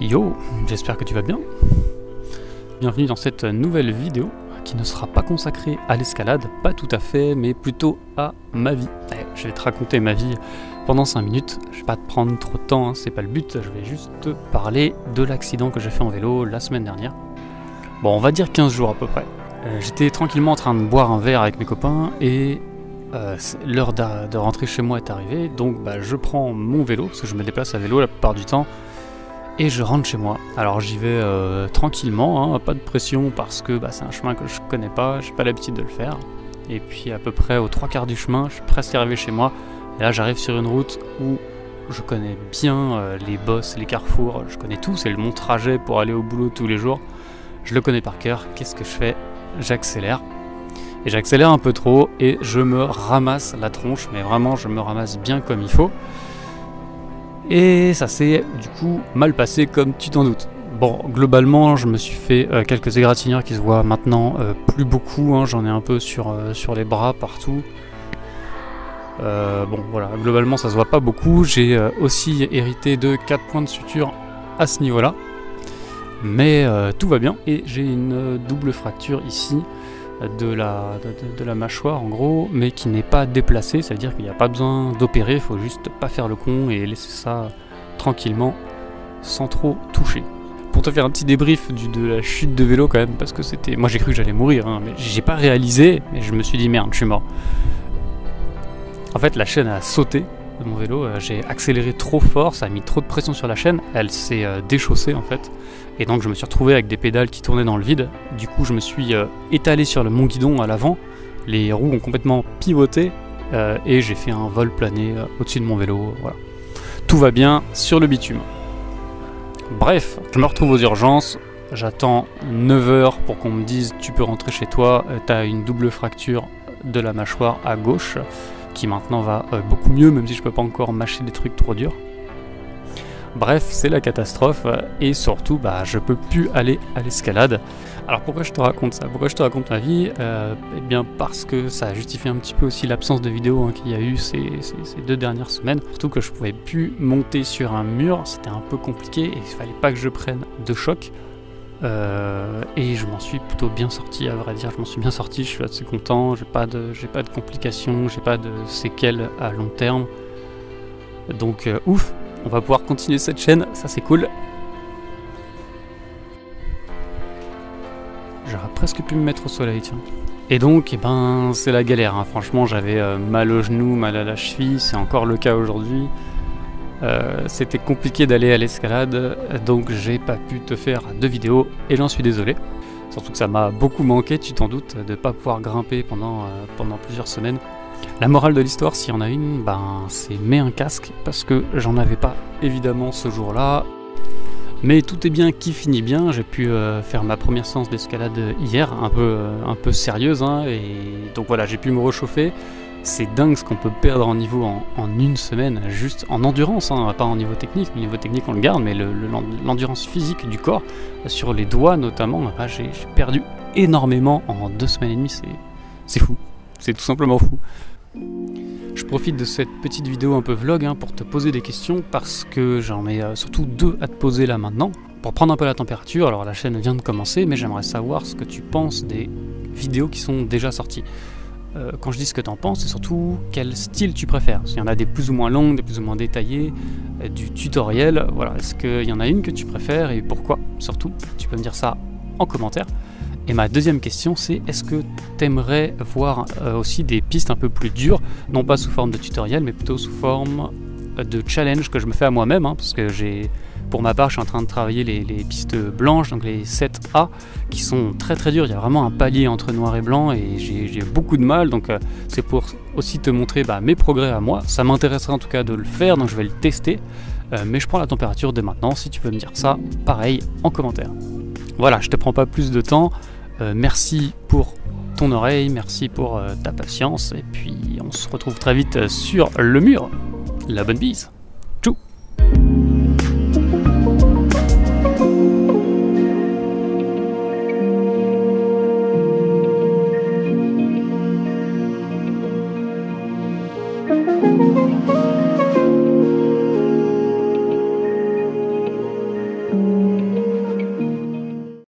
Yo, j'espère que tu vas bien. Bienvenue dans cette nouvelle vidéo qui ne sera pas consacrée à l'escalade, pas tout à fait, mais plutôt à ma vie. Je vais te raconter ma vie pendant 5 minutes, je vais pas te prendre trop de temps, hein, c'est pas le but, je vais juste te parler de l'accident que j'ai fait en vélo la semaine dernière. Bon, on va dire 15 jours à peu près. J'étais tranquillement en train de boire un verre avec mes copains et l'heure de rentrer chez moi est arrivée, donc je prends mon vélo, parce que je me déplace à vélo la plupart du temps, et je rentre chez moi. Alors j'y vais tranquillement, hein, pas de pression parce que c'est un chemin que je connais pas, j'ai pas l'habitude de le faire. Et puis à peu près aux 3/4 du chemin, je suis presque arrivé chez moi. Et là j'arrive sur une route où je connais bien les bosses, les carrefours, je connais tout, c'est mon trajet pour aller au boulot tous les jours. Je le connais par cœur, qu'est-ce que je fais? J'accélère. Et j'accélère un peu trop et je me ramasse la tronche, mais vraiment je me ramasse bien comme il faut. Et ça s'est du coup mal passé comme tu t'en doutes. Bon, globalement je me suis fait quelques égratignures qui se voient maintenant plus beaucoup, hein, j'en ai un peu sur les bras partout. Bon voilà, globalement ça se voit pas beaucoup, j'ai aussi hérité de 4 points de suture à ce niveau là. Mais tout va bien et j'ai une double fracture ici de la mâchoire en gros, mais qui n'est pas déplacée, ça veut dire qu'il n'y a pas besoin d'opérer, il faut juste pas faire le con et laisser ça tranquillement sans trop toucher. Pour te faire un petit débrief de la chute de vélo quand même, parce que c'était... Moi j'ai cru que j'allais mourir, hein, mais j'ai pas réalisé, mais je me suis dit merde, je suis mort. En fait la chaîne a sauté de mon vélo, j'ai accéléré trop fort, ça a mis trop de pression sur la chaîne, elle s'est déchaussée en fait, et donc je me suis retrouvé avec des pédales qui tournaient dans le vide. Du coup je me suis étalé sur mon guidon à l'avant, les roues ont complètement pivoté, et j'ai fait un vol plané au-dessus de mon vélo, voilà. Tout va bien sur le bitume. Bref, je me retrouve aux urgences, j'attends 9 heures pour qu'on me dise tu peux rentrer chez toi, t'as une double fracture de la mâchoire à gauche, qui maintenant va beaucoup mieux, même si je peux pas encore mâcher des trucs trop durs. Bref, c'est la catastrophe, et surtout, je peux plus aller à l'escalade. Alors pourquoi je te raconte ça? Pourquoi je te raconte ma vie? Eh bien parce que ça justifie un petit peu aussi l'absence de vidéos qu'il y a eu ces 2 dernières semaines. Surtout que je pouvais plus monter sur un mur, c'était un peu compliqué, et il fallait pas que je prenne de choc. Et je m'en suis plutôt bien sorti, à vrai dire, je m'en suis bien sorti, je suis assez content, j'ai pas de complications, j'ai pas de séquelles à long terme. Donc ouf, on va pouvoir continuer cette chaîne, ça c'est cool. J'aurais presque pu me mettre au soleil, tiens. Et donc, c'est la galère, hein. Franchement, j'avais mal au genou, mal à la cheville, c'est encore le cas aujourd'hui. C'était compliqué d'aller à l'escalade, donc j'ai pas pu te faire de vidéo et j'en suis désolé. Surtout que ça m'a beaucoup manqué, tu t'en doutes, de pas pouvoir grimper pendant plusieurs semaines. La morale de l'histoire, s'il y en a une, c'est mets un casque, parce que j'en avais pas évidemment ce jour-là. Mais tout est bien qui finit bien, j'ai pu faire ma première séance d'escalade hier, un peu sérieuse, hein, et donc voilà, j'ai pu me réchauffer. C'est dingue ce qu'on peut perdre en niveau en une semaine, juste en endurance, hein, pas en niveau technique. Le niveau technique on le garde, mais l'endurance physique du corps, sur les doigts notamment, j'ai perdu énormément en 2 semaines et demie, c'est fou, c'est tout simplement fou. Je profite de cette petite vidéo un peu vlog pour te poser des questions, parce que j'en ai surtout 2 à te poser là maintenant, pour prendre un peu la température. Alors la chaîne vient de commencer, mais j'aimerais savoir ce que tu penses des vidéos qui sont déjà sorties. Quand je dis ce que tu en penses, c'est surtout quel style tu préfères. Il y en a des plus ou moins longues, des plus ou moins détaillées, du tutoriel, voilà. Est-ce qu'il y en a une que tu préfères et pourquoi? Surtout, tu peux me dire ça en commentaire. Et ma deuxième question, c'est est-ce que tu aimerais voir aussi des pistes un peu plus dures, non pas sous forme de tutoriel, mais plutôt sous forme de challenge que je me fais à moi-même, parce que pour ma part, je suis en train de travailler les pistes blanches, donc les 7A, qui sont très très dures. Il y a vraiment un palier entre noir et blanc, et j'ai beaucoup de mal, donc c'est pour aussi te montrer mes progrès à moi. Ça m'intéresserait en tout cas de le faire, donc je vais le tester, mais je prends la température dès maintenant. Si tu veux me dire ça, pareil, en commentaire. Voilà, je te prends pas plus de temps. Merci pour ton oreille, merci pour ta patience, et puis on se retrouve très vite sur le mur. La bonne bise. Tchou.